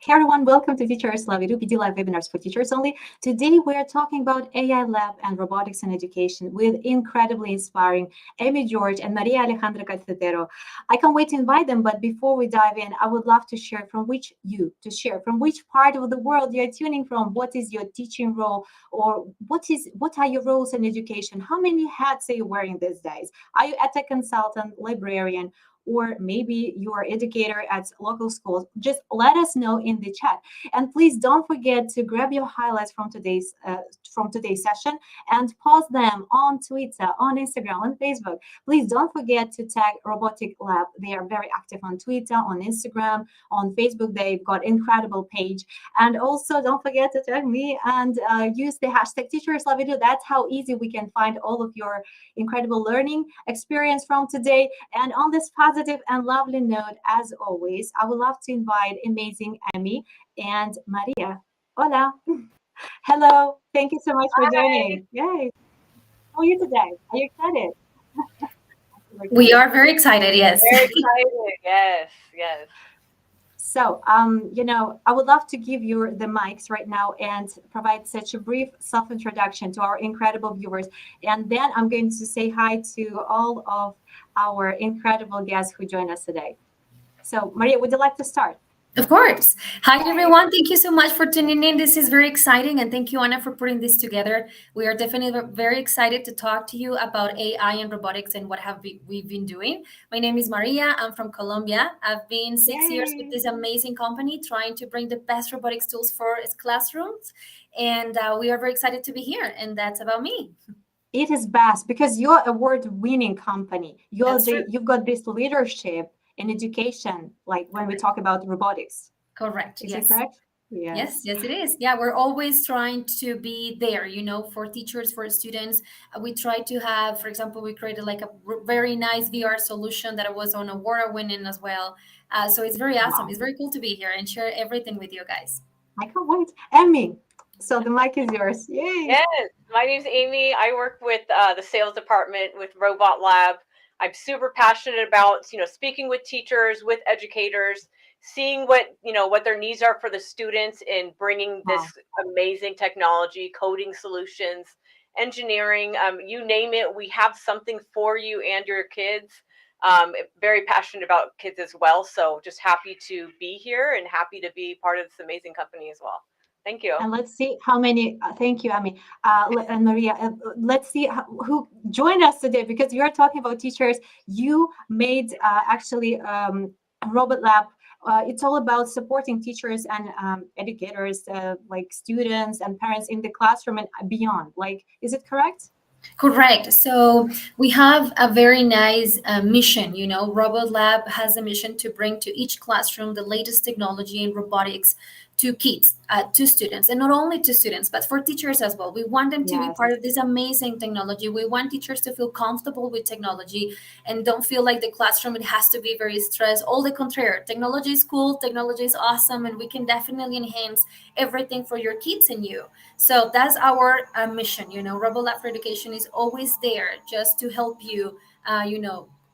Hey everyone, welcome to Teachers Lab PD Live webinars for teachers only. Today we're talking about AI lab and robotics in education with incredibly inspiring Amy George and María Alejandra Calcetero. I can't wait to invite them, but before we dive in, I would love to share from which part of the world you're tuning from. What is your teaching role, or what are your roles in education? How many hats are you wearing these days? Are you a tech consultant, librarian, or maybe you're an educator at local schools? Just let us know in the chat. And please don't forget to grab your highlights from today's session and post them on Twitter, on Instagram, on Facebook. Please don't forget to tag Robotic Lab. They are very active on Twitter, on Instagram, on Facebook. They've got incredible page. And also don't forget to tag me and use the hashtag #TeachersLabVideo. That's how easy we can find all of your incredible learning experience from today. And on this positive and lovely note, as always, I would love to invite amazing Amy and Maria. Hola. Hello. Thank you so much for joining. Yay. How are you today? Are you excited? We are very excited, yes. Very excited, yes. So, I would love to give you the mics right now and provide such a brief self-introduction to our incredible viewers. And then I'm going to say hi to all of our incredible guests who join us today. So, Maria, would you like to start? Of course. Hi, everyone. Thank you so much for tuning in. This is very exciting. And thank you, Anna, for putting this together. We are definitely very excited to talk to you about AI and robotics and what we've been doing. My name is Maria. I'm from Colombia. I've been 6 years with this amazing company trying to bring the best robotics tools for its classrooms. And we are very excited to be here. And that's about me. It is best because you're a award-winning company. You've got this leadership in education, like when we talk about robotics. Correct. Is it correct? Yes, it is. Yeah, we're always trying to be there, for teachers, for students. We try to have, for example, we created like a very nice VR solution that was on award winning as well. So it's very awesome. Wow. It's very cool to be here and share everything with you guys. I can't wait. Amy, so the mic is yours. Yay. Yes, my name's Amy. I work with the sales department with RoboLab. I'm super passionate about, speaking with teachers, with educators, seeing what their needs are for the students in bringing this amazing technology, coding solutions, engineering, you name it. We have something for you and your kids. Very passionate about kids as well. So just happy to be here and happy to be part of this amazing company as well. Thank you. And let's see how many, thank you, Amy and Maria. Let's see who joined us today, because you're talking about teachers. You made actually RoboLab. It's all about supporting teachers and educators, like students and parents in the classroom and beyond. Like, is it correct? Correct. So we have a very nice mission. RoboLab has a mission to bring to each classroom the latest technology in robotics to kids, to students, and not only to students, but for teachers as well. We want them to be part of this amazing technology. We want teachers to feel comfortable with technology and don't feel like the classroom, it has to be very stressed. All the contrary, technology is cool, technology is awesome, and we can definitely enhance everything for your kids and you. So that's our mission. RoboLab for Education is always there just to help you,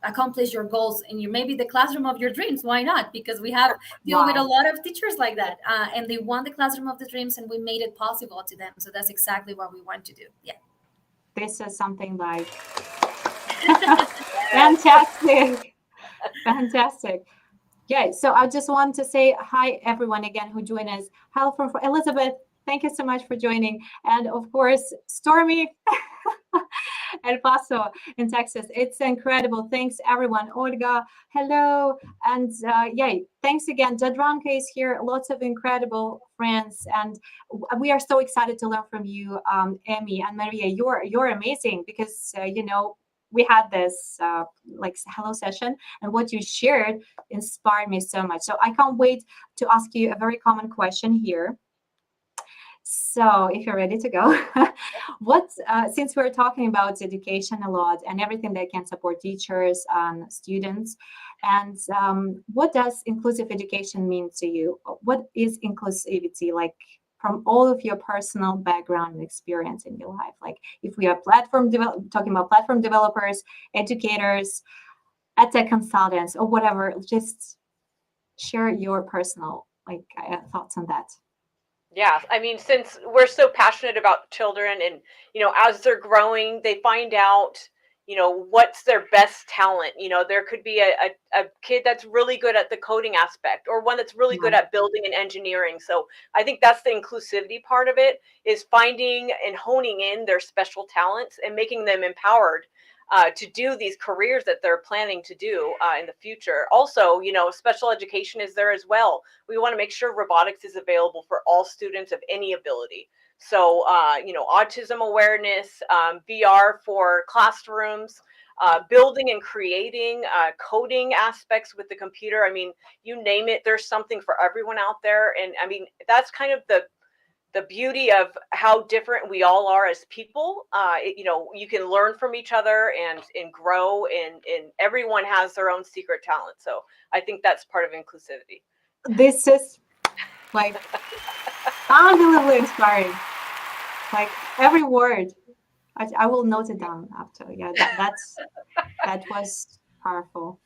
accomplish your goals in maybe the classroom of your dreams. Why not? Because we have deal with a lot of teachers like that, and they want the classroom of the dreams, and we made it possible to them. So that's exactly what we want to do. Yeah. This is something like fantastic. Yeah. So I just want to say hi everyone again who joined us. Hello from Elizabeth. Thank you so much for joining, and of course Stormy. El Paso in Texas. It's incredible. Thanks, everyone. Olga, hello. And thanks again. Jadranka is here. Lots of incredible friends. And we are so excited to learn from you, Amy and Maria. You're amazing because, we had this hello session, and what you shared inspired me so much. So I can't wait to ask you a very common question here. So if you're ready to go, since we're talking about education a lot and everything that can support teachers and students, and what does inclusive education mean to you? What is inclusivity like from all of your personal background and experience in your life? Like if we are talking about platform developers, educators, edtech consultants, or whatever, just share your personal thoughts on that? Yeah, I mean, since we're so passionate about children and, as they're growing, they find out, what's their best talent. There could be a kid that's really good at the coding aspect or one that's really good at building and engineering. So I think that's the inclusivity part of it, is finding and honing in their special talents and making them empowered to do these careers that they're planning to do in the future. Also, special education is there as well. We want to make sure robotics is available for all students of any ability. So, autism awareness, VR for classrooms, building and creating, coding aspects with the computer. I mean, you name it, there's something for everyone out there. And I mean, that's kind of the beauty of how different we all are as people. You can learn from each other and grow, and everyone has their own secret talent. So I think that's part of inclusivity. This is like unbelievably inspiring. Like every word, I will note it down after. Yeah, that was powerful.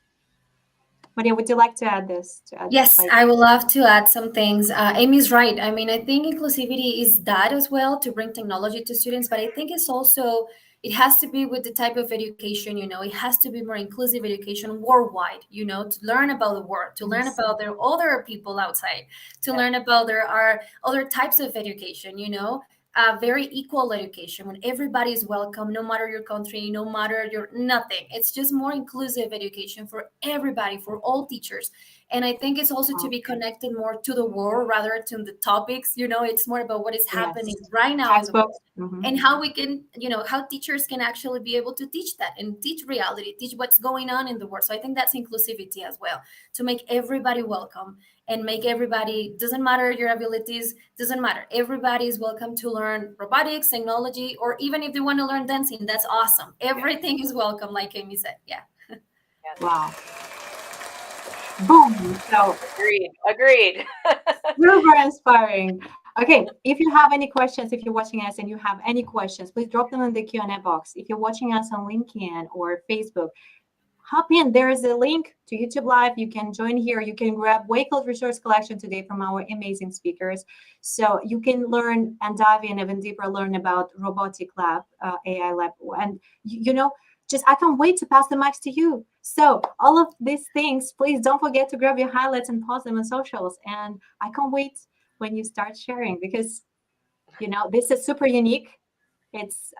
Maria, would you like to add this? Yes, I would love to add some things. Amy's right. I mean, I think inclusivity is that as well, to bring technology to students, but I think it's also, it has to be with the type of education, it has to be more inclusive education worldwide, to learn about the world, to learn about there are other people outside, to learn about there are other types of education, very equal education when everybody is welcome, no matter your country, no matter your nothing. It's just more inclusive education for everybody, for all teachers. And I think it's also to be connected more to the world rather than the topics. It's more about what is happening right now in the world, and how we can, how teachers can actually be able to teach that and teach reality, teach what's going on in the world. So I think that's inclusivity as well, to make everybody welcome and make everybody, doesn't matter your abilities, doesn't matter. Everybody is welcome to learn robotics, technology, or even if they want to learn dancing, that's awesome. Everything is welcome, like Amy said. Yeah. Wow. Boom. So agreed. Super inspiring. Okay, if you have any questions, if you're watching us and you have any questions, please drop them in the Q&A box. If you're watching us on LinkedIn or Facebook, hop in. There is a link to YouTube Live. You can join here. You can grab Wakefield Resource Collection today from our amazing speakers. So you can learn and dive in even deeper, learn about Robotic Lab, AI Lab. And, just I can't wait to pass the mics to you. So all of these things, please don't forget to grab your highlights and post them on socials. And I can't wait when you start sharing, because, this is super unique. It's,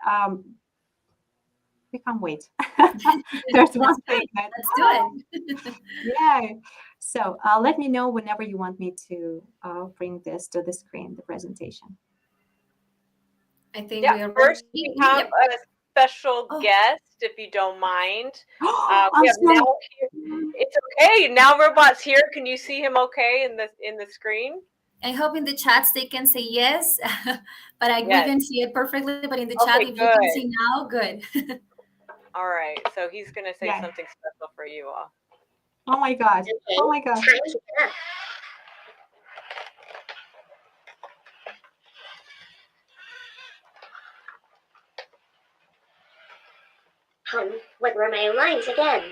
we can't wait. There's one thing. Let's do it. Yeah. So let me know whenever you want me to bring this to the screen, the presentation. I think we are first we have a special guest, if you don't mind. We have now here. It's okay. Now Robot's here. Can you see him okay in the screen? I hope in the chats they can say yes, but we can see it perfectly. But in the chat, if you can see now, good. All right. So he's going to say something special for you all. Oh my God. Oh my God. What were my lines again?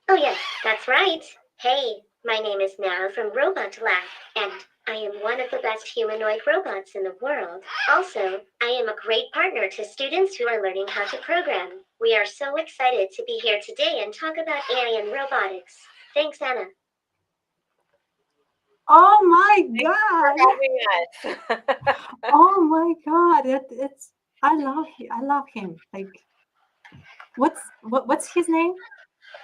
Oh yes, that's right. Hey, my name is Now from RoboLab, and I am one of the best humanoid robots in the world. Also, I am a great partner to students who are learning how to program. We are so excited to be here today and talk about AI and robotics. Thanks, Anna. Oh my God! Oh my God! I love him. Like, what's his name?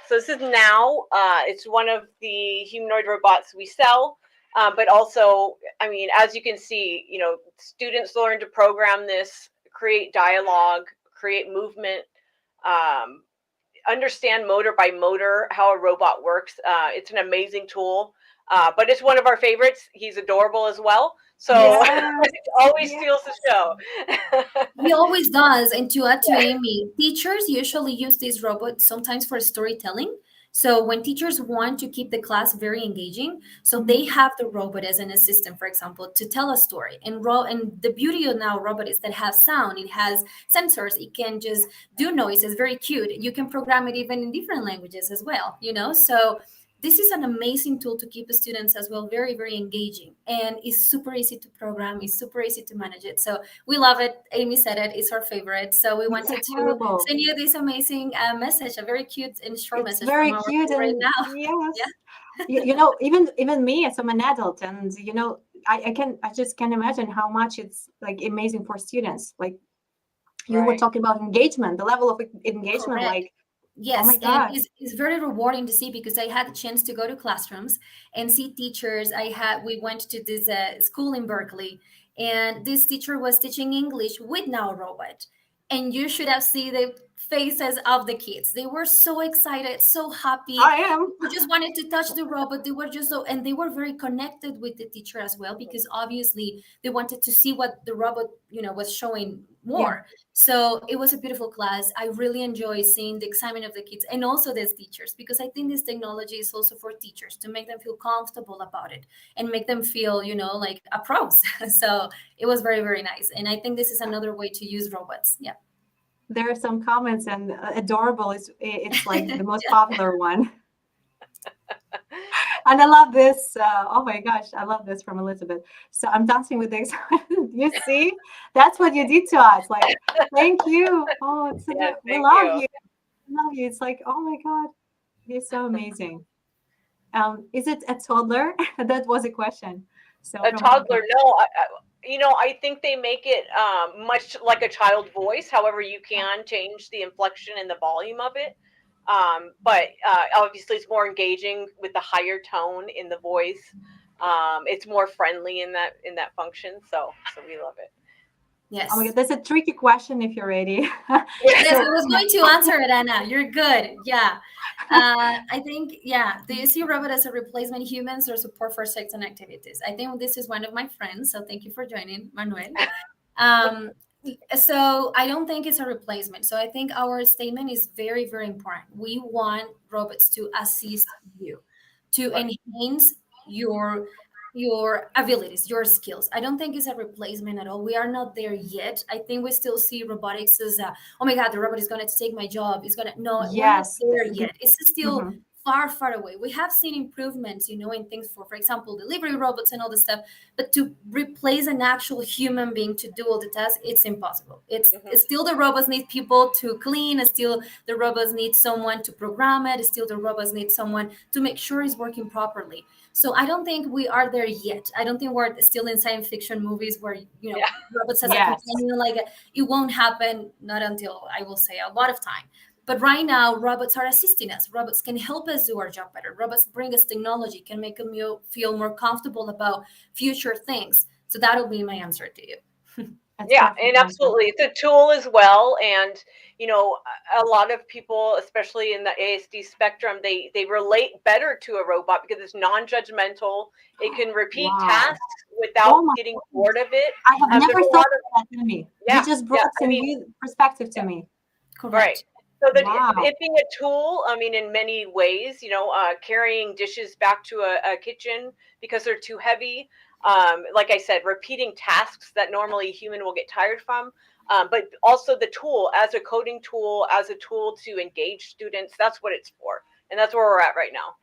So this is Now. It's one of the humanoid robots we sell. But also, I mean, as you can see, students learn to program this, create dialogue, create movement, understand motor by motor how a robot works. It's an amazing tool, but it's one of our favorites. He's adorable as well. So it always steals the show. He always does. And to add to Amy, teachers usually use this robot sometimes for storytelling. So when teachers want to keep the class very engaging, so they have the robot as an assistant, for example, to tell a story. And the beauty of Now robot is that it has sound, it has sensors, it can just do noise. It's very cute. You can program it even in different languages as well, So this is an amazing tool to keep the students as well very, very engaging. And it's super easy to program. It's super easy to manage it. So we love it. Amy said it. It's our favorite. So we wanted to Terrible. send you this amazing message, a very cute and short It's message very from our cute favorite and now. yes. Yeah. You know, even me as I'm an adult, and you know, I just can't imagine how much it's like amazing for students. Like you were Right. talking about engagement, the level of engagement, Correct. like Yes, oh my and God. it's very rewarding to see because I had the chance to go to classrooms and see teachers. We went to this school in Berkeley, and this teacher was teaching English with now a robot, and you should have seen the faces of the kids. They were so excited, so happy. I am. They just wanted to touch the robot. They were just so, and they were very connected with the teacher as well because obviously they wanted to see what the robot, was showing more. So it was a beautiful class. I really enjoy seeing the excitement of the kids and also the teachers, because I think this technology is also for teachers to make them feel comfortable about it and make them feel, like a pros. So it was very, very nice. And I think this is another way to use robots. Yeah. There are some comments, and adorable is it's like the most popular one. And I love this. Oh my gosh, I love this from Elizabeth. So I'm dancing with this. You see, that's what you did to us. Like, thank you. Oh, it's Yes, we thank love you. you. We love you. It's like, oh my God, you're so amazing. Is it a toddler? That was a question. So A from toddler, no. I think they make it much like a child voice. However, you can change the inflection and the volume of it. But obviously, it's more engaging with the higher tone in the voice. It's more friendly in that function. So we love it. Yes. Oh my God, that's a tricky question if you're ready. Yes, I was going to answer it, Anna. You're good. Yeah. I think, do you see robot as a replacement humans or support for certain activities? I think this is one of my friends, so thank you for joining, Manuel. So I don't think it's a replacement. So I think our statement is very, very important. We want robots to assist you, to enhance your abilities, your skills. I don't think it's a replacement at all. We are not there yet. I think we still see robotics as oh my God, the robot is going to take my job. No, Yes. we're not there yet. It's still Mhm. far, far away. We have seen improvements, in things for example, delivery robots and all this stuff. But to replace an actual human being to do all the tasks, it's impossible. It's still the robots need people to clean. It's still the robots need someone to program it. It's still the robots need someone to make sure it's working properly. So I don't think we are there yet. I don't think we're still in science fiction movies where robots as a companion. Like it won't happen, not until, I will say, a lot of time. But right now, robots are assisting us. Robots can help us do our job better. Robots bring us technology, can make them feel more comfortable about future things. So that'll be my answer to you. Yeah, and absolutely, it's a tool as well. And a lot of people, especially in the ASD spectrum, they relate better to a robot because it's non-judgmental. It can repeat tasks without getting bored of it. I have never thought of that, Amy. You just brought some new perspective to me. Correct. Right. So it being a tool, I mean, in many ways, carrying dishes back to a kitchen because they're too heavy. Like I said, repeating tasks that normally a human will get tired from. But also the tool as a coding tool, as a tool to engage students. That's what it's for. And that's where we're at right now.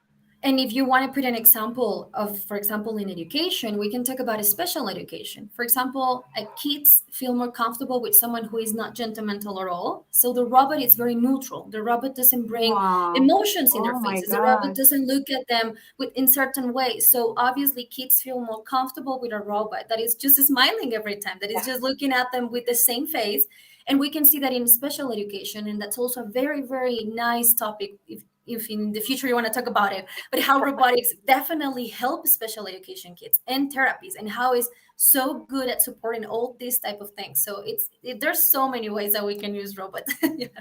And if you want to put an example of, for example, in education, we can talk about a special education. For example, kids feel more comfortable with someone who is not judgmental at all. So the robot is very neutral. The robot doesn't bring emotions in their faces. The robot doesn't look at them in certain ways. So obviously kids feel more comfortable with a robot that is just smiling every time, that is just looking at them with the same face. And we can see that in special education. And that's also a very, very nice topic if in the future you want to talk about it, but how robotics definitely help special education kids and therapies, and how it's so good at supporting all these type of things. So there's so many ways that we can use robots. Yep.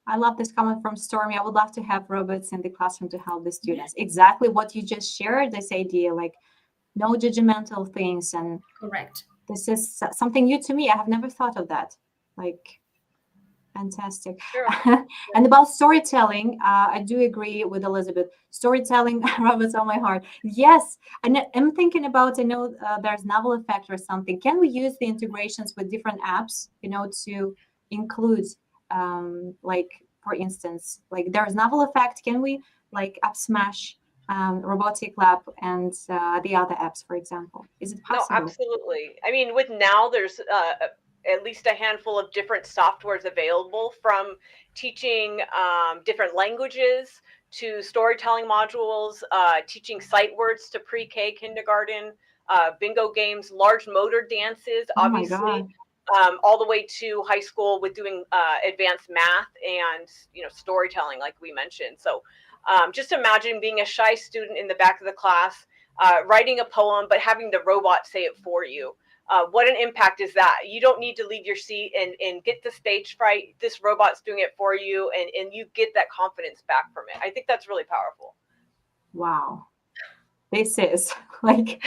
I love this comment from Stormy. I would love to have robots in the classroom to help the students. Exactly what you just shared, this idea, like no judgmental things. And correct. This is something new to me. I have never thought of that. Like, fantastic. Sure. And about storytelling, I do agree with Elizabeth. Storytelling, robots on my heart. Yes, and I'm thinking about, I know there's novel effect or something. Can we use the integrations with different apps, to include, like, for instance, like there's novel effect. Can we like App Smash, Robotic Lab, and the other apps, for example? Is it No, possible? absolutely. I mean, with now, there's at least a handful of different softwares available, from teaching different languages to storytelling modules, teaching sight words to pre-K kindergarten, bingo games, large motor dances, Oh my obviously, God. all the way to high school with doing advanced math and storytelling, like we mentioned. So just imagine being a shy student in the back of the class, writing a poem, but having the robot say it for you. What an impact is that? You don't need to leave your seat and get the stage fright. This robot's doing it for you, and you get that confidence back from it. I think that's really powerful. Wow. This is like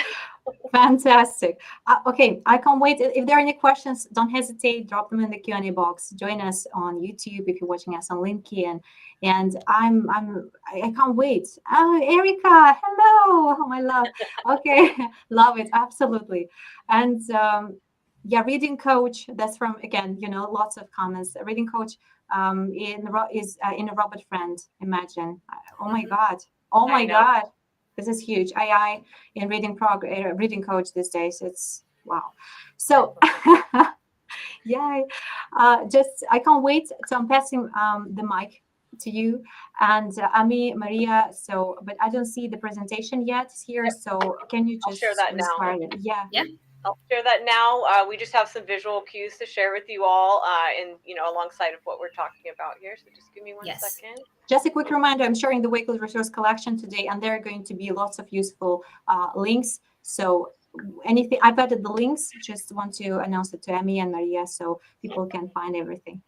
fantastic. Okay, I can't wait. If there are any questions, don't hesitate. Drop them in the Q&A box. Join us on YouTube if you're watching us on LinkedIn. And I can't wait. Oh, Erica, hello. Oh, my love. Okay, love it. Absolutely. And yeah, reading coach. That's from, again, lots of comments. Reading coach is in a robot friend. Imagine. Oh my God. Oh my I know. God. This is huge. AI in reading reading coach these days. It's wow. So yeah, just I can't wait. So I'm passing the mic to you and Ami, Maria. So, but I don't see the presentation yet here. Yep. So can you I'll just share that now. start it? Yeah. Yeah. I'll share that now. We just have some visual cues to share with you all, and alongside of what we're talking about here. So just give me one Yes. second. Just a quick reminder, I'm sharing the Wakefield Resource Collection today, and there are going to be lots of useful links. So anything, I've added the links, just want to announce it to Emmy and Maria so people can find everything.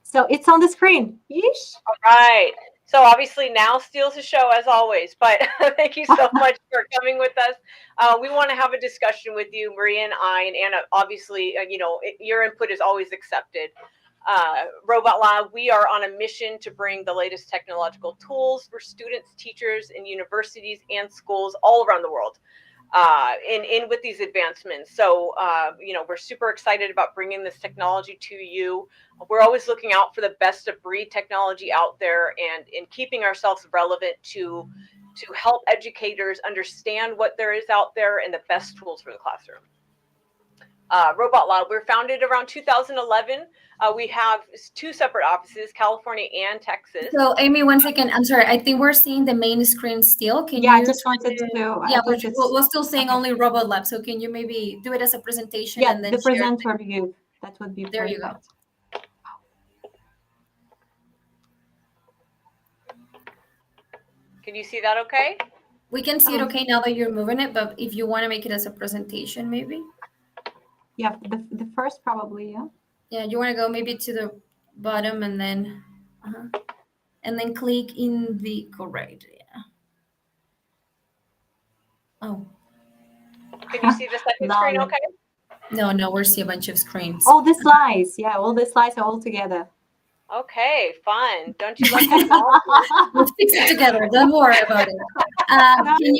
So it's on the screen. Yeesh. All right. So obviously now steals the show as always, but thank you so much for coming with us. We want to have a discussion with you, Maria and I, and Anna. Obviously, your input is always accepted. RoboLab, we are on a mission to bring the latest technological tools for students, teachers, and universities and schools all around the world. In with these advancements. So, we're super excited about bringing this technology to you. We're always looking out for the best of breed technology out there, and in keeping ourselves relevant to help educators understand what there is out there and the best tools for the classroom. RoboLab, we're founded around 2011. We have 2 separate offices, California and Texas. So, Amy, 1 second. I'm sorry. I think we're seeing the main screen still. Can Yeah, you? I just wanted to. Yeah, we're still saying okay. only RoboLab. So, can you maybe do it as a presentation Yeah, and then the share? presenter view. That would be There perfect. you go. Can you see that okay? We can see it okay now that you're moving it, but if you want to make it as a presentation, maybe. Yeah, the first probably, yeah. Yeah, you want to go maybe to the bottom and then click in the correct. Yeah. Oh. Can you see the second screen okay? No, we're seeing a bunch of screens. All the slides, yeah, all the slides are all together. Okay, fun. Don't you love technology? We'll fix it together. Don't worry about it. Can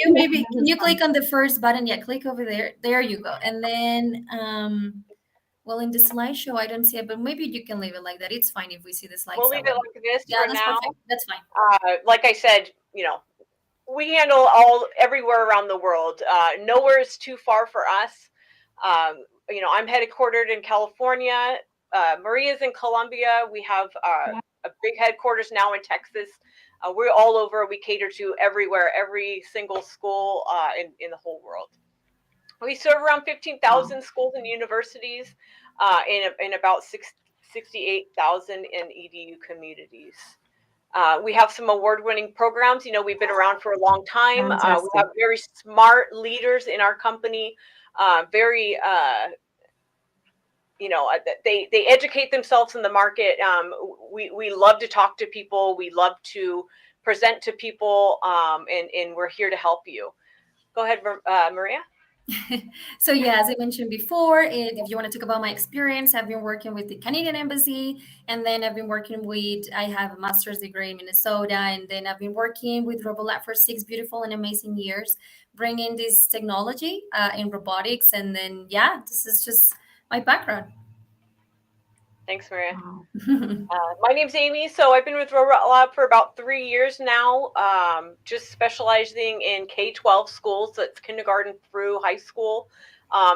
you click on the first button? Yeah, click over there. There you go. And then, well, in the slideshow, I don't see it, but maybe you can leave it like that. It's fine if we see the slides. We'll leave it like this yeah, for that's now. Perfect. That's fine. Like I said, we handle everywhere around the world. Nowhere is too far for us. I'm headquartered in California. Maria's in Colombia. We have a big headquarters now in Texas. We're all over. We cater to everywhere, every single school in the whole world. We serve around 15,000 schools and universities in about 68,000 in EDU communities. We have some award-winning programs. We've been around for a long time. We have very smart leaders in our company. They educate themselves in the market. We love to talk to people. We love to present to people, and we're here to help you. Go ahead, Maria. So yeah, as I mentioned before, if you want to talk about my experience, I've been working with the Canadian Embassy, and then I've been working I have a master's degree in Minnesota, and then I've been working with RoboLab for 6 beautiful and amazing years, bringing this technology in robotics, and then this is just my background. Thanks, Maria. Wow. My name's Amy. So I've been with RoboLab for about 3 years now, just specializing in K-12 schools. So it's kindergarten through high school.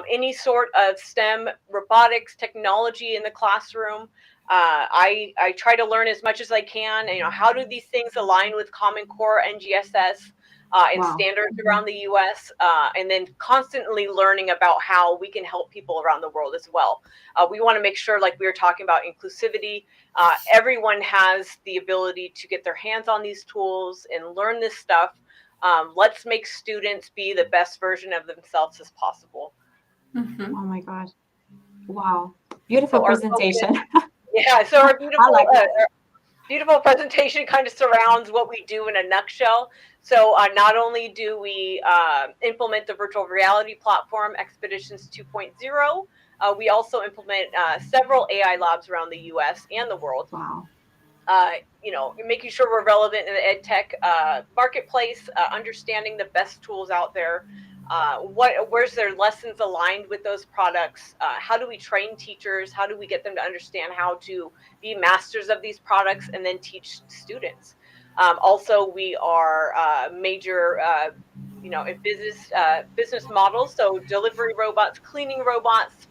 Any sort of STEM, robotics, technology in the classroom. I try to learn as much as I can. How do these things align with Common Core, NGSS, and Wow. standards around the U.S., and then constantly learning about how we can help people around the world as well. We want to make sure, like we were talking about, inclusivity. Everyone has the ability to get their hands on these tools and learn this stuff. Let's make students be the best version of themselves as possible. Oh my God. Wow. Beautiful So presentation. so our I like that. beautiful presentation kind of surrounds what we do in a nutshell. So not only do we implement the virtual reality platform Expeditions 2.0, we also implement several AI labs around the US and the world. Wow. Making sure we're relevant in the ed tech marketplace, understanding the best tools out there. Where's their lessons aligned with those products? How do we train teachers? How do we get them to understand how to be masters of these products and then teach students? Also, we are major, in business models. So delivery robots, cleaning robots,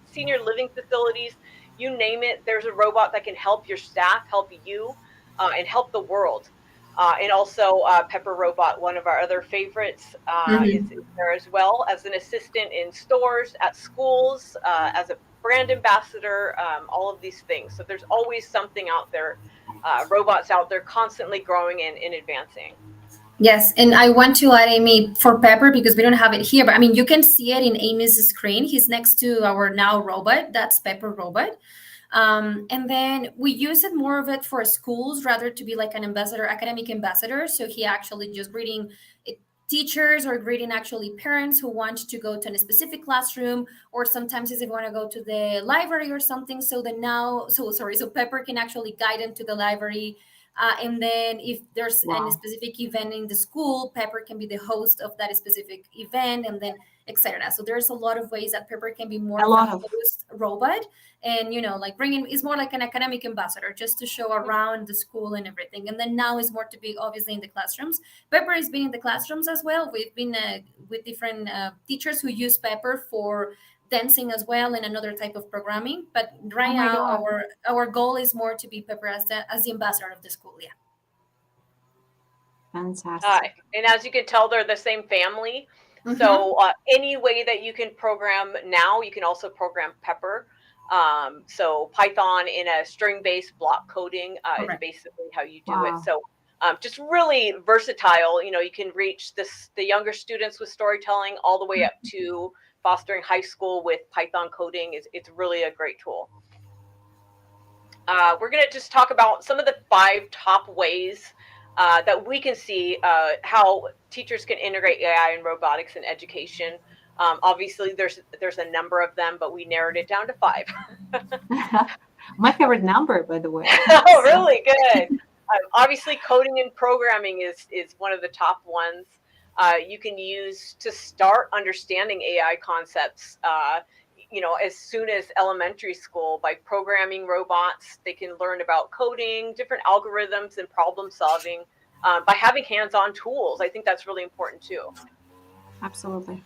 senior living facilities, you name it. There's a robot that can help your staff, help you, and help the world. And also Pepper Robot, one of our other favorites, is there as well as an assistant in stores, at schools, as a brand ambassador, all of these things. So there's always something out there, robots out there constantly growing and advancing. Yes, and I want to add Amy for Pepper because we don't have it here, but I mean you can see it in Amy's screen. He's next to our now robot. That's Pepper Robot. And then we use it more of it for schools rather to be like an ambassador, academic ambassador. So he actually just greeting teachers or greeting actually parents who want to go to a specific classroom, or sometimes if they want to go to the library or something. So Pepper can actually guide them to the library. And then if there's Wow. any specific event in the school, Pepper can be the host of that specific event, and then etc. So there's a lot of ways that Pepper can be more of a host robot, and like bringing is more like an academic ambassador just to show around the school and everything. And then now is more to be obviously in the classrooms. Pepper has been in the classrooms as well. We've been with different teachers who use Pepper for dancing as well and another type of programming. But right now our goal is more to be Pepper as the ambassador of the school. Yeah. Fantastic. And as you can tell, they're the same family. So any way that you can program now, you can also program Pepper. So Python in a string-based block coding is basically how you do it. So just really versatile. You can reach the younger students with storytelling all the way up to fostering high school with Python coding. It's really a great tool. We're going to just talk about some of the 5 top ways that we can see how teachers can integrate AI and robotics in education. Obviously, there's a number of them, but we narrowed it down to 5. My favorite number, by the way. Oh, really? Good. Obviously, coding and programming is one of the top ones. You can use to start understanding AI concepts, as soon as elementary school. By programming robots, they can learn about coding, different algorithms, and problem solving by having hands-on tools. I think that's really important too. Absolutely.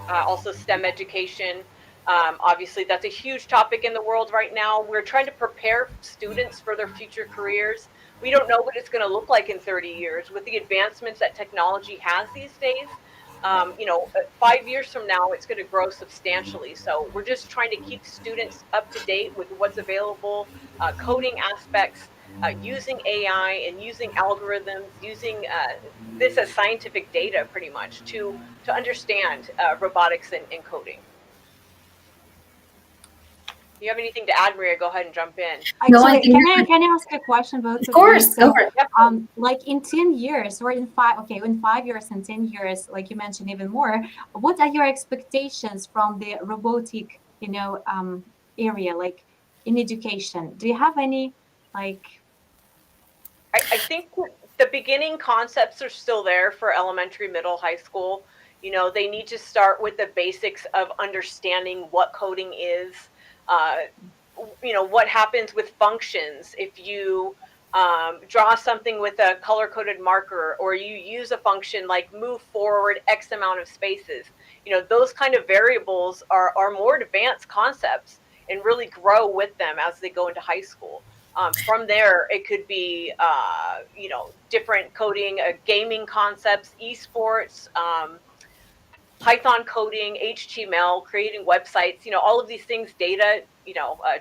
Also, STEM education. Obviously, that's a huge topic in the world right now. We're trying to prepare students for their future careers. We don't know what it's going to look like in 30 years with the advancements that technology has these days. 5 years from now, it's going to grow substantially. So we're just trying to keep students up to date with what's available, coding aspects, using AI and using algorithms, using this as scientific data pretty much to understand robotics and coding. If you have anything to add, Maria, go ahead and jump in. Actually, can I ask a question, both of you? Of course, go for it. Like in 10 years or in 5 years and 10 years, like you mentioned even more, what are your expectations from the robotic, area, like in education? Do you have any, like? I think the beginning concepts are still there for elementary, middle, high school. They need to start with the basics of understanding what coding is, what happens with functions if you draw something with a color-coded marker, or you use a function like move forward X amount of spaces. Those kind of variables are more advanced concepts and really grow with them as they go into high school. From there, it could be, different coding, gaming concepts, esports, Python coding, HTML, creating websites, all of these things, data,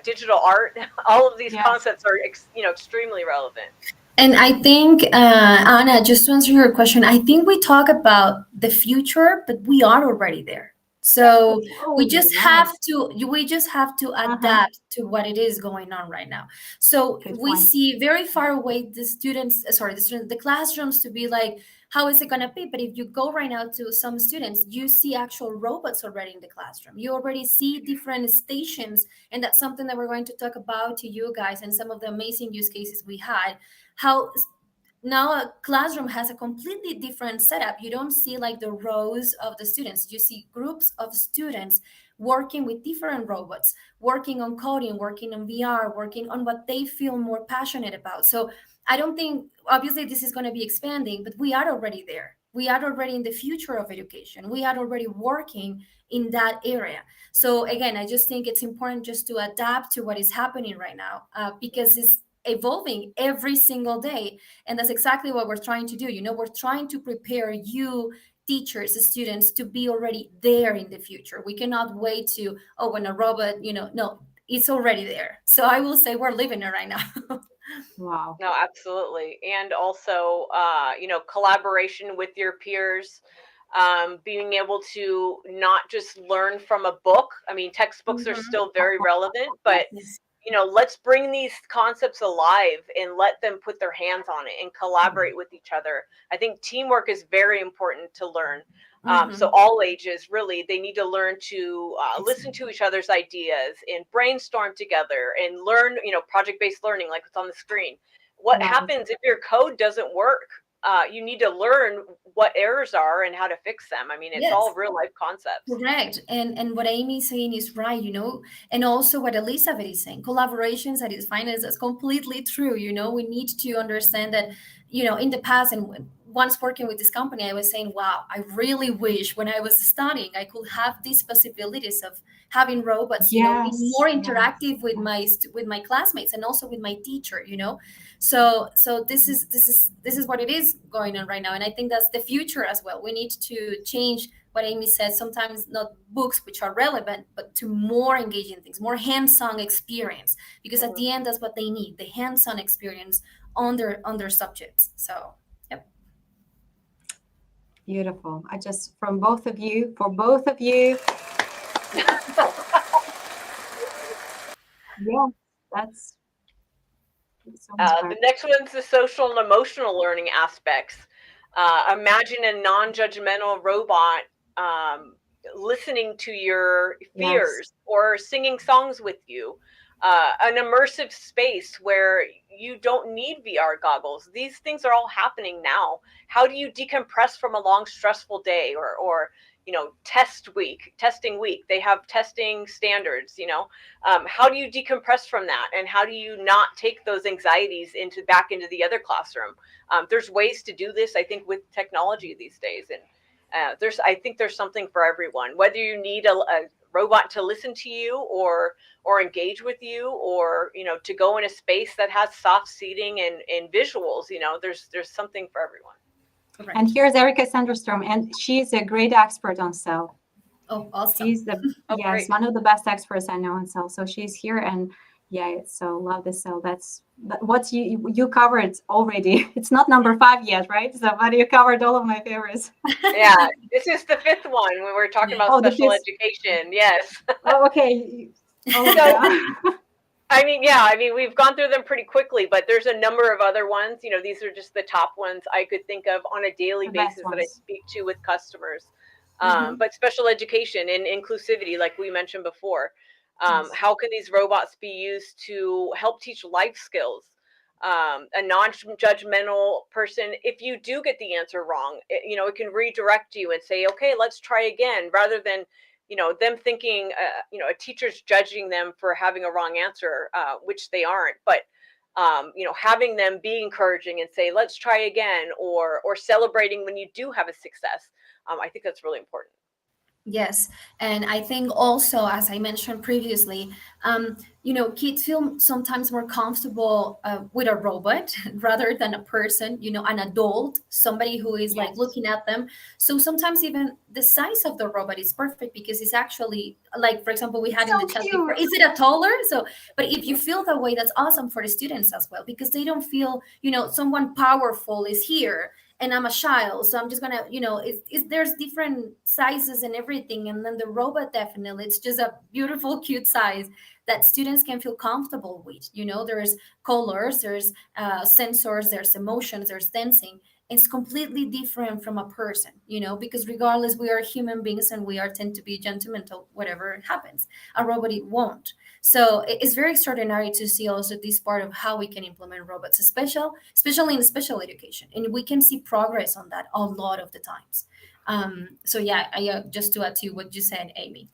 digital art, all of these Yes. concepts are, extremely relevant. And I think, Anna, just to answer your question, I think we talk about the future, but we are already there. So we just have to adapt to what it is going on right now. So we see very far away the classrooms to be like, how is it going to be? But if you go right now to some students, you see actual robots already in the classroom. You already see different stations, and that's something that we're going to talk about to you guys and some of the amazing use cases we had. How now a classroom has a completely different setup. You don't see like the rows of the students. You see groups of students working with different robots, working on coding, working on VR, working on what they feel more passionate about. So I don't think, obviously this is going to be expanding, but we are already there. We are already in the future of education. We are already working in that area. So again, I just think it's important just to adapt to what is happening right now, because it's evolving every single day. And that's exactly what we're trying to do. We're trying to prepare you, teachers, students, to be already there in the future. We cannot wait to, when a robot, no, it's already there. So I will say we're living it right now. Wow. No, absolutely. And also, collaboration with your peers, being able to not just learn from a book. I mean, textbooks are still very relevant, but let's bring these concepts alive and let them put their hands on it and collaborate with each other. I think teamwork is very important to learn. So all ages, really, they need to learn to listen to each other's ideas and brainstorm together and learn, project-based learning like it's on the screen. What happens if your code doesn't work? You need to learn what errors are and how to fix them. I mean, it's all real life concepts. Correct. And what Amy is saying is right, and also what Elizabeth is saying, collaborations at its finest, is completely true. We need to understand that, in the past, and once working with this company, I was saying, wow, I really wish when I was studying, I could have these possibilities of having robots, being more interactive with my classmates and also with my teacher, So this is what it is going on right now. And I think that's the future as well. We need to change what Amy said, sometimes not books which are relevant, but to more engaging things, more hands-on experience, because at the end, that's what they need, the hands-on experience on their subjects. So, yep. Beautiful. For both of you. Yeah, that's so the next one's the social and emotional learning aspects. Imagine a non-judgmental robot listening to your fears or singing songs with you. An immersive space where you don't need VR goggles. These things are all happening now. How do you decompress from a long, stressful day or testing week? They have testing standards, how do you decompress from that? And how do you not take those anxieties back into the other classroom? There's ways to do this, I think, with technology these days. And I think there's something for everyone, whether you need a robot to listen to you or engage with you, or to go in a space that has soft seating and visuals. There's something for everyone. Correct. And here's Erica Sanderstrom, and she's a great expert on cell. Oh, awesome. She's Great. one of the best experts I know on cell. So she's here, and so love this cell. That's what you covered already. It's not number 5 yet, right? So, but you covered all of my favorites. Yeah, this is the 5th one when we're talking about special education. Yes. Oh, okay. I mean, we've gone through them pretty quickly, but there's a number of other ones. These are just the top ones I could think of on a daily basis that I speak to with customers. But special education and inclusivity, like we mentioned before, how can these robots be used to help teach life skills? a non-judgmental person. If you do get the answer wrong, it can redirect you and say, okay, let's try again, rather than them thinking a teacher's judging them for having a wrong answer, which they aren't. But having them be encouraging and say, let's try again, or celebrating when you do have a success. I think that's really important. Yes, and I think also, as I mentioned previously, kids feel sometimes more comfortable with a robot rather than a person, an adult, somebody who is like Yes. looking at them. So sometimes even the size of the robot is perfect because it's actually, like, for example, we had in So the chat before, cute. is it a taller? So, but if you feel that way, that's awesome for the students as well, because they don't feel, someone powerful is here and I'm a child, so I'm just gonna, there's different sizes and everything, and then the robot, definitely, it's just a beautiful, cute size that students can feel comfortable with. There's colors, there's sensors, there's emotions, there's dancing. It's completely different from a person, because regardless, we are human beings and we are tend to be judgmental, whatever happens. A robot, it won't. So it's very extraordinary to see also this part of how we can implement robots, especially in special education. And we can see progress on that a lot of the times. So yeah, just to add to what you said, Amy.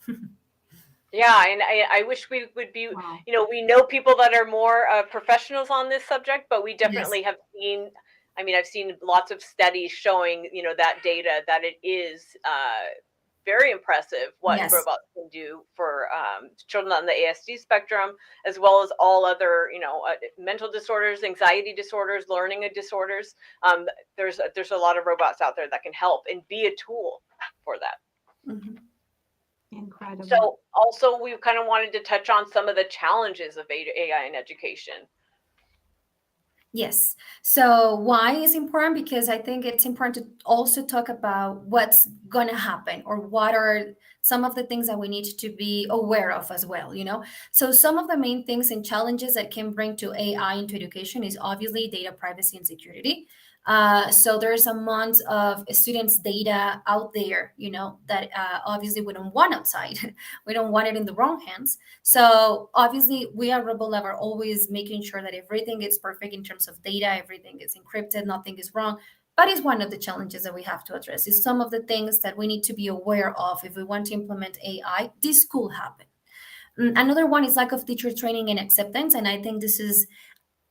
Yeah, and I wish we would be, Wow. we know people that are more professionals on this subject, but we Yes. definitely have seen, I've seen lots of studies showing, that data, that it is very impressive what Yes. robots can do for children on the ASD spectrum, as well as all other, mental disorders, anxiety disorders, learning disorders. There's a lot of robots out there that can help and be a tool for that. Mhm. Incredible. So also, we kind of wanted to touch on some of the challenges of AI in education. Yes. So why is important? Because I think it's important to also talk about what's going to happen, or what are some of the things that we need to be aware of as well, So some of the main things and challenges that can bring to AI into education is obviously data privacy and security. So there's amount of students' data out there, that obviously we don't want outside. We don't want it in the wrong hands. So obviously, we at RoboLab are always making sure that everything is perfect in terms of data, everything is encrypted, nothing is wrong. But it's one of the challenges that we have to address. Is some of the things that we need to be aware of if we want to implement AI. This could happen. Another one is lack of teacher training and acceptance, and I think this is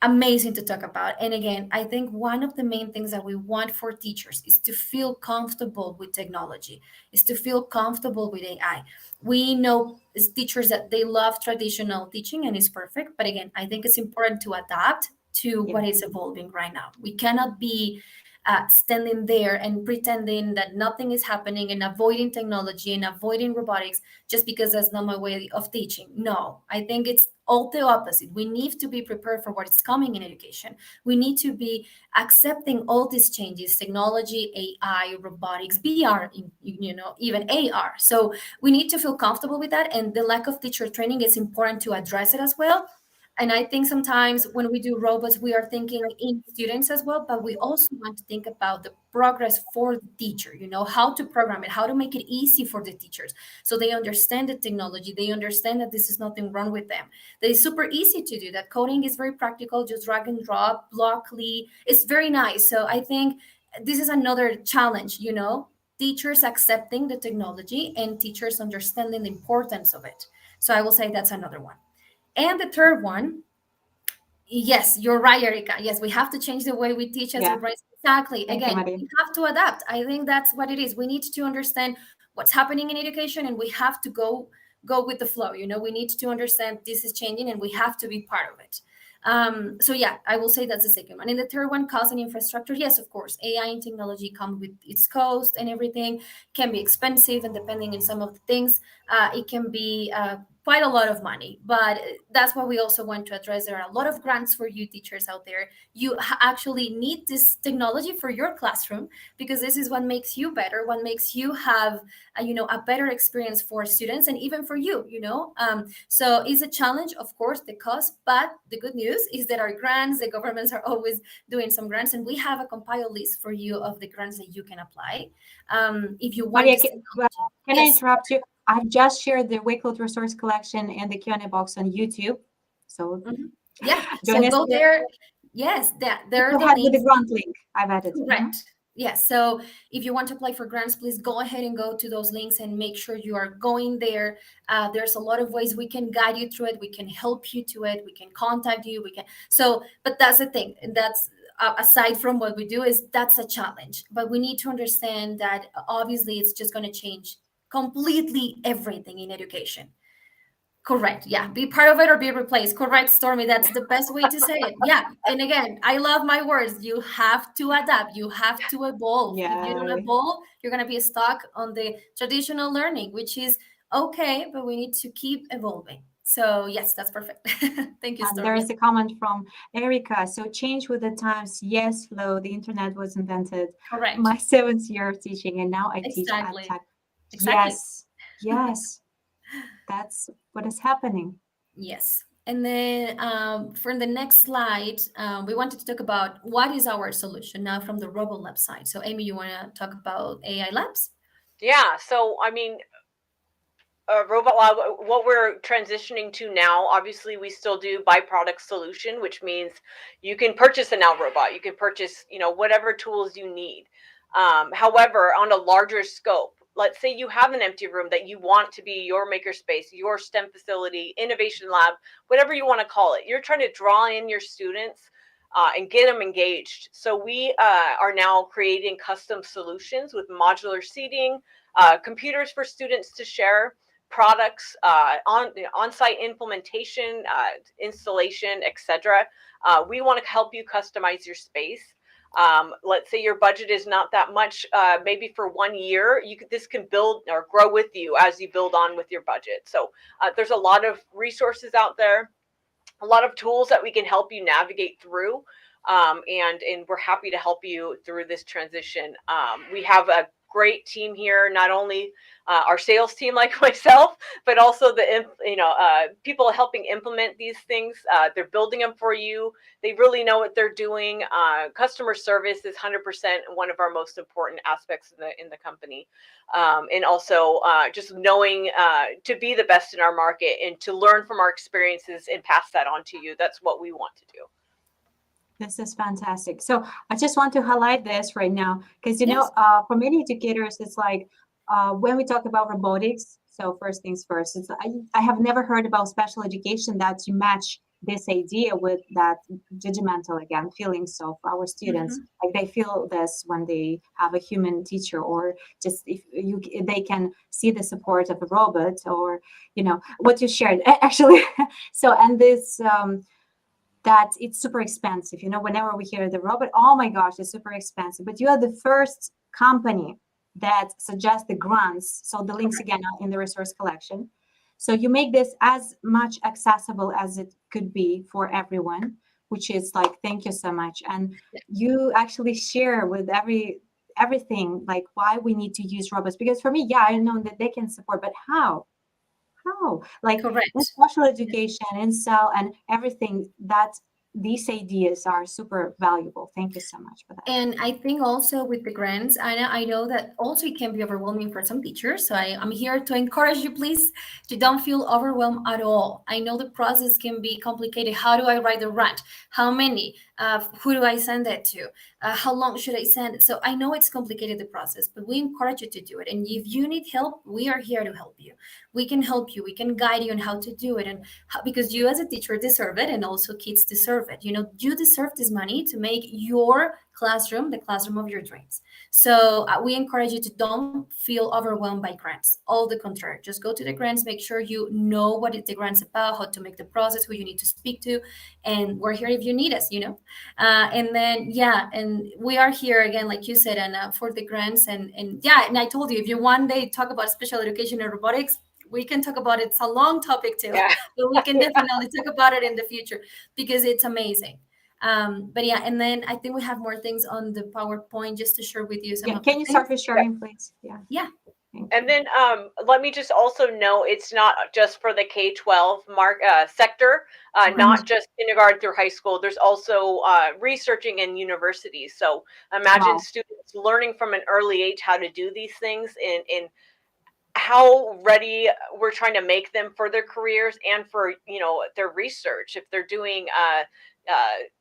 amazing to talk about. And again, I think one of the main things that we want for teachers is to feel comfortable with technology, is to feel comfortable with AI. We know as teachers that they love traditional teaching and it's perfect. But again, I think it's important to adapt to what is evolving right now. We cannot be standing there and pretending that nothing is happening and avoiding technology and avoiding robotics just because that's not my way of teaching. No, I think it's all the opposite. We need to be prepared for what is coming in education. We need to be accepting all these changes: technology, AI, robotics, VR, even AR. So we need to feel comfortable with that. And the lack of teacher training is important to address it as well. And I think sometimes when we do robots, we are thinking in students as well, but we also want to think about the progress for the teacher, how to program it, how to make it easy for the teachers so they understand the technology, they understand that this is nothing wrong with them. That is super easy to do. That coding is very practical, just drag and drop, Blockly. It's very nice. So I think this is another challenge, teachers accepting the technology and teachers understanding the importance of it. So I will say that's another one. And the third one, yes, you're right, Erica. Yes, we have to change the way we teach as Yeah. a brains. Exactly. Thank you, Again, Maria. we have to adapt. I think that's what it is. We need to understand what's happening in education, and we have to go with the flow. We need to understand this is changing, and we have to be part of it. So yeah, I will say that's the second one. And the third one, cost and infrastructure. Yes, of course, AI and technology come with its cost, and everything can be expensive, and depending on some of the things, it can be quite a lot of money. But that's what we also want to address. There are a lot of grants for you teachers out there. You actually need this technology for your classroom, because this is what makes you better, what makes you have a better experience for students and even for you. So it's a challenge, of course, the cost. But the good news is that our grants, the governments are always doing some grants, and we have a compiled list for you of the grants that you can apply if you want Maria, this can I Yes. interrupt you? I've just shared the Wakefield resource collection and the Q&A box on YouTube. So Yeah, so join us go there. Yes, there are Go the ahead with the links. grant link. I've added. Correct. Yes. So if you want to apply for grants, please go ahead and go to those links and make sure you are going there. There's a lot of ways we can guide you through it. We can help you to it. We can contact you. We can. So, but that's the thing. And that's aside from what we do is that's a challenge. But we need to understand that obviously it's just going to change completely everything in education. Correct. Yeah. Be part of it or be replaced. Correct, Stormy. That's the best way to say it. Yeah. And again, I love my words. You have to adapt. You have to evolve. If you don't Yeah. evolve, you're going to be stuck on the traditional learning, which is okay, but we need to keep evolving. So, yes, that's perfect. Thank you, And there Stormy. is a comment from Erica. So change with the times. Yes, Flo, the internet was invented Correct. my seventh year of teaching, and now I teach at Exactly. tech. Exactly. Yes, yes, that's what is happening. Yes. And then for the next slide, we wanted to talk about what is our solution now from the RoboLab side. So, Amy, you want to talk about AI labs? Yeah. So, I mean, RoboLab, what we're transitioning to now, obviously, we still do byproduct solution, which means you can purchase a now robot. You can purchase, whatever tools you need. However, on a larger scope, let's say you have an empty room that you want to be your makerspace, your STEM facility, innovation lab, whatever you want to call it. You're trying to draw in your students and get them engaged. So we are now creating custom solutions with modular seating, computers for students to share, products, on-site implementation, installation, etc. We want to help you customize your space. Let's say your budget is not that much, maybe for 1 year, this can build or grow with you as you build on with your budget. So there's a lot of resources out there, a lot of tools that we can help you navigate through. And we're happy to help you through this transition. We have a great team here, not only our sales team like myself, but also the people helping implement these things. They're building them for you. They really know what they're doing. Customer service is 100% one of our most important aspects in the company. And also just knowing to be the best in our market and to learn from our experiences and pass that on to you. That's what we want to do. This is fantastic. So I just want to highlight this right now because, Yes. for many educators, it's like when we talk about robotics, so first things first, I have never heard about special education that you match this idea with that judgmental, again, feelings of our students. Mhm. Like they feel this when they have a human teacher, or just if they can see the support of a robot, or, what you shared. Actually, so, and this, that it's super expensive. Whenever we hear the robot, oh my gosh, it's super expensive. But you are the first company that suggests the grants. So the links again are in the resource collection. So you make this as much accessible as it could be for everyone, which is like, thank you so much. And you actually share with everything, like why we need to use robots. Because for me, yeah, I know that they can support, but how? How? Like in Correct. special education, in cell, and everything, that these ideas are super valuable. Thank you so much for that. And I think also with the grants, I know that also it can be overwhelming for some teachers. So I'm here to encourage you, please, to don't feel overwhelmed at all. I know the process can be complicated. How do I write the grant? How many? Who do I send it to? How long should I send it? So I know it's complicated, the process, but we encourage you to do it. And if you need help, we are here to help you. We can help you. We can guide you on how to do it. And because you as a teacher deserve it, and also kids deserve it. You deserve this money to make your classroom the classroom of your dreams. So we encourage you to don't feel overwhelmed by grants. All the contrary, just go to the grants, make sure you know what the grants about, how to make the process, who you need to speak to, and we're here if you need us. And then and we are here again, like you said, and for the grants, and I told you, if you one day talk about special education and robotics, we can talk about it. It's a long topic too, Yeah. but we can definitely talk about it in the future because it's amazing. But and then I think we have more things on the PowerPoint just to share with you some of the Can you things. start with sharing, please? Yeah. And then let me just also know it's not just for the K-12 sector, not just kindergarten through high school. There's also researching in universities. So imagine Wow. students learning from an early age how to do these things, in how ready we're trying to make them for their careers and for their research. If they're doing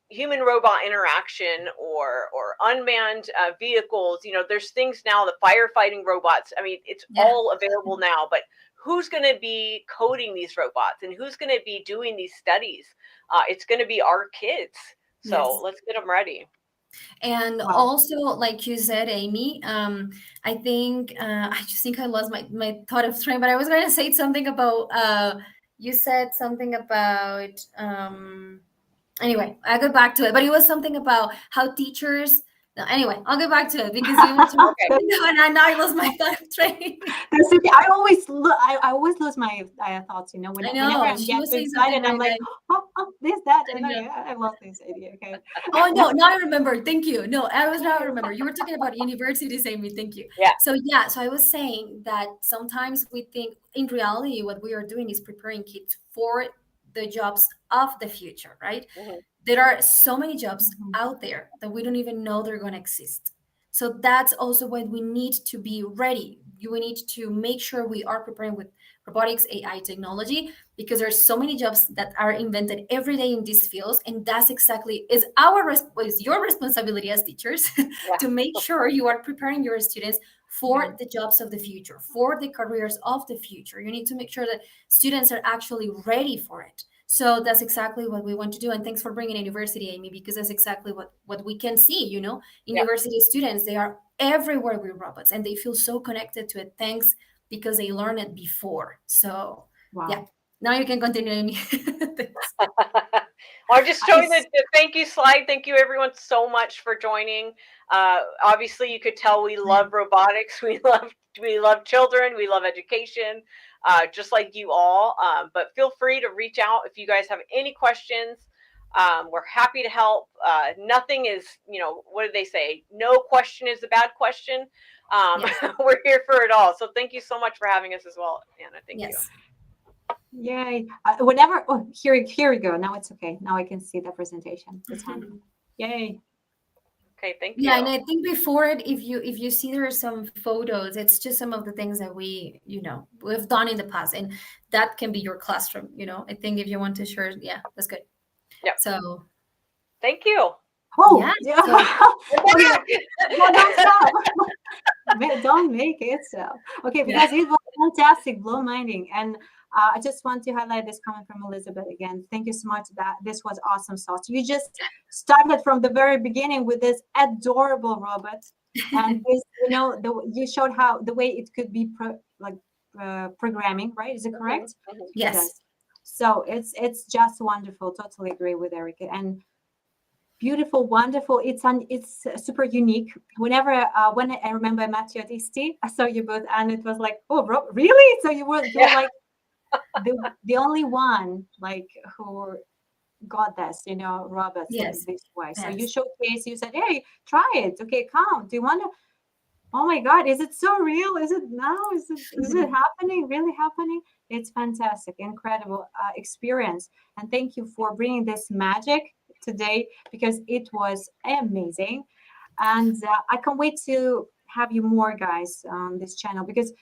human robot interaction or unmanned vehicles. There's things now, the firefighting robots. I mean, it's all available now, but who's going to be coding these robots and who's going to be doing these studies? It's going to be our kids. So let's get them ready. And also, like you said, Amy, I think I just think I lost my thought of train, but I was going to say something about you said something about anyway, I go back to it, but it was something about how teachers. No, anyway, I'll get back to it because you were talking, and I lost my thought of train. That's okay. I always lose my thoughts. Whenever I'm getting too excited, I'm like, this, that, and I lost this idea. Okay. Oh no, now I remember. Thank you. No, I was now remember. You were talking about universities, Amy. Thank you. Yeah. So I was saying that sometimes we think, in reality, what we are doing is preparing kids for the jobs of the future, right? Mm-hmm. There are so many jobs out there that we don't even know they're going to exist. So that's also why we need to be ready. We need to make sure we are preparing with robotics, AI technology, because there's so many jobs that are invented every day in these fields. And that's exactly is your responsibility as teachers to make sure you are preparing your students for the jobs of the future, for the careers of the future. You need to make sure that students are actually ready for it. So that's exactly what we want to do. And thanks for bringing in university, Amy, because that's exactly what we can see, University students, they are everywhere with robots and they feel so connected to it. Thanks, because they learned it before. So now you can continue, Amy. Well, I'm just showing the thank you slide. Thank you everyone so much for joining. Obviously you could tell we love robotics. We love children. We love education. Just like you all, but feel free to reach out if you guys have any questions. We're happy to help. Nothing is, what do they say? No question is a bad question. We're here for it all. So thank you so much for having us as well, Anna. Thank you. Yay. Here we go. Now it's okay. Now I can see the presentation. It's fine. Yay. Okay, thank you. Yeah, and I think before it, if you see there are some photos, it's just some of the things that we've done in the past, and that can be your classroom. I think if you want to share, that's good. Yeah. So, thank you. Oh, yeah. No, don't stop. Don't make it so. Okay, because it was fantastic, blow minding, and I just want to highlight this comment from Elizabeth again. Thank you so much. That this was awesome sauce. You just started from the very beginning with this adorable robot, and this, you showed how the way it could be programming, right? Is it correct? Mm-hmm. Yes. So it's just wonderful. Totally agree with Erica. And beautiful, wonderful. It's super unique. When I remember I met you at EST, I saw you both, and it was like, oh, really? So you were like the only one who got this, robots in this way. So you showcase. You said, hey, try it. Okay, come. Do you want to? Oh my God, is it so real? Is it now? Is it happening? Really happening? It's fantastic, incredible experience, and thank you for bringing this magic today, because it was amazing. And I can't wait to have you more guys on this channel, because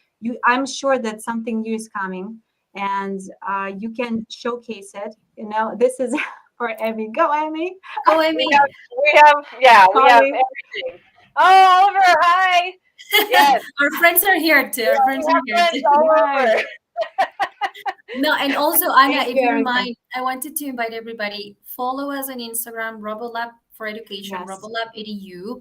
I'm sure that something new is coming, and you can showcase it. This is for Amy. Go, Amy. Go, Amy. We have everything. Oh, Oliver, hi. Yes. Our friends are here too. Our friends are here too. No, and also, Anna, if you don't mind, I wanted to invite everybody, follow us on Instagram, RoboLab for Education, RoboLab EDU.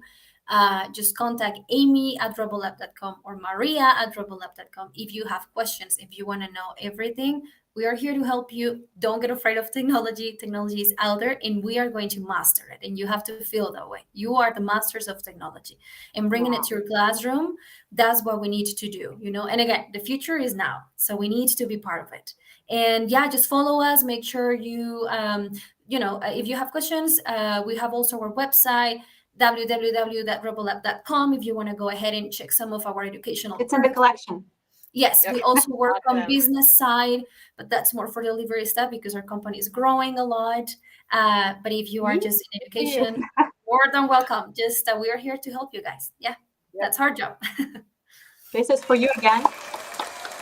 Just contact Amy at robolab.com or Maria at robolab.com if you have questions, if you want to know everything. We are here to help you. Don't get afraid of technology. Technology is out there, and we are going to master it. And you have to feel that way. You are the masters of technology, and bringing it to your classroom. That's what we need to do. And again, the future is now, so we need to be part of it. And just follow us. Make sure you, if you have questions, we have also our website, www.robolab.com, if you want to go ahead and check some of our educational. It's in the collection. Yes, we also work on business side, but that's more for delivery stuff because our company is growing a lot. But if you are just in education, more than welcome. Just we are here to help you guys. That's our job. This is for you again.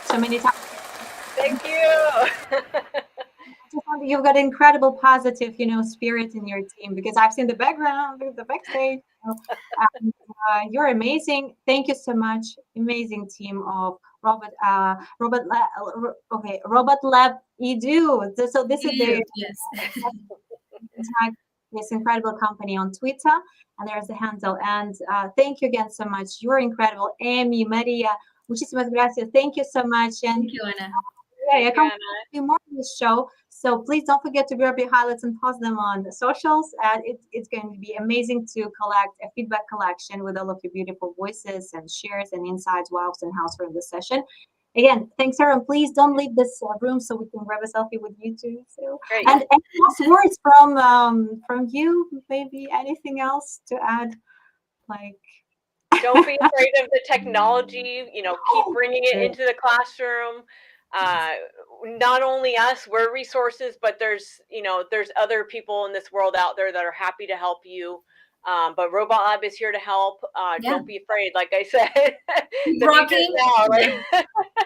So many times. Thank you. You've got incredible positive, spirit in your team, because I've seen the background, the backstage. And, you're amazing. Thank you so much. Amazing team of Robot Lab Edu. So this is the Yes. tag this incredible company on Twitter, and there's the handle. And thank you again so much. You're incredible, Amy, Maria. Muchísimas gracias. Thank you so much. And Thank you, Anna. I can't do more of this show. So please don't forget to grab your highlights and post them on the socials. And it's going to be amazing to collect a feedback collection with all of your beautiful voices and shares and insights, wows, and house from this session. Again, thanks, Sarah. And please don't leave this room so we can grab a selfie with you too. So, Great. and any last words from you? Maybe anything else to add? Like, don't be afraid of the technology. Keep bringing it into the classroom. Not only us, we're resources, but there's other people in this world out there that are happy to help you. But Robot Lab is here to help. Don't be afraid. Like I said, Keep the rocking. now, right?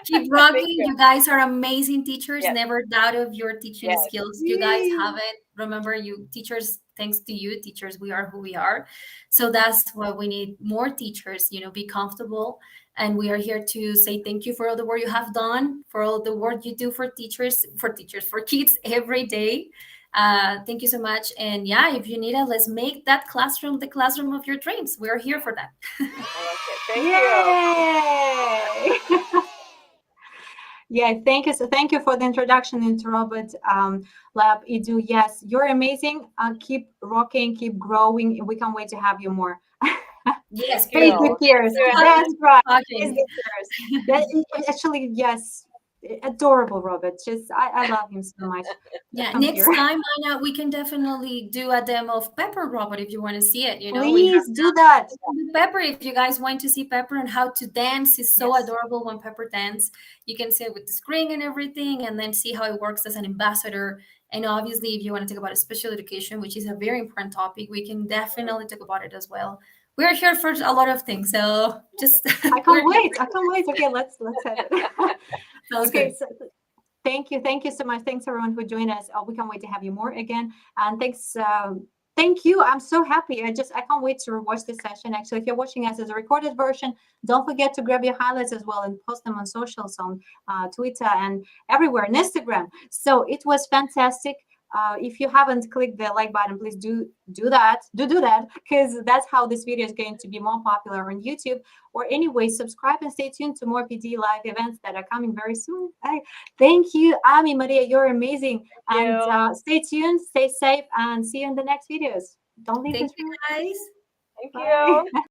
Keep rocking. You guys are amazing teachers. Yes. Never doubt of your teaching Yes. skills. You guys have it. Remember, you teachers, thanks to you, teachers, we are who we are. So that's why we need more teachers, be comfortable. And we are here to say thank you for all the work you have done, for all the work you do for kids every day. Thank you so much. And yeah, if you need it, let's make that classroom the classroom of your dreams. We're here for that. I like it. Thank you. yay! Yeah, thank you. So thank you for the introduction into Robot Lab Edu. Yes, you're amazing. Keep rocking, keep growing. We can't wait to have you more. Yes, Face please. the tears. Yeah. That's right. Talking. Face the tears. That, actually, yes. Adorable Robert. Just I love him so much. Yeah, Come next here. time, Anna, we can definitely do a demo of Pepper Robot if you want to see it. We Please have do that. Pepper, if you guys want to see Pepper and how to dance, is so Yes. adorable when Pepper dance. You can see it with the screen and everything, and then see how it works as an ambassador. And obviously, if you want to talk about special education, which is a very important topic, we can definitely talk about it as well. We're here for a lot of things, so just I can't wait. I can't wait. Okay, let's have it. Sounds Okay, good. so thank you so much. Thanks everyone for joining us. We can't wait to have you more again. And thanks. Thank you. I'm so happy. I can't wait to watch this session. Actually, if you're watching us as a recorded version, don't forget to grab your highlights as well and post them on socials, on Twitter and everywhere, and Instagram. So it was fantastic. If you haven't clicked the like button, please do that, because that's how this video is going to be more popular on YouTube. Or anyway, subscribe and stay tuned to more PD live events that are coming very soon. Thank you, Ami, Maria, you're amazing. And stay tuned, stay safe, and see you in the next videos. Don't leave Thank this you, room. guys. Thank Bye. you.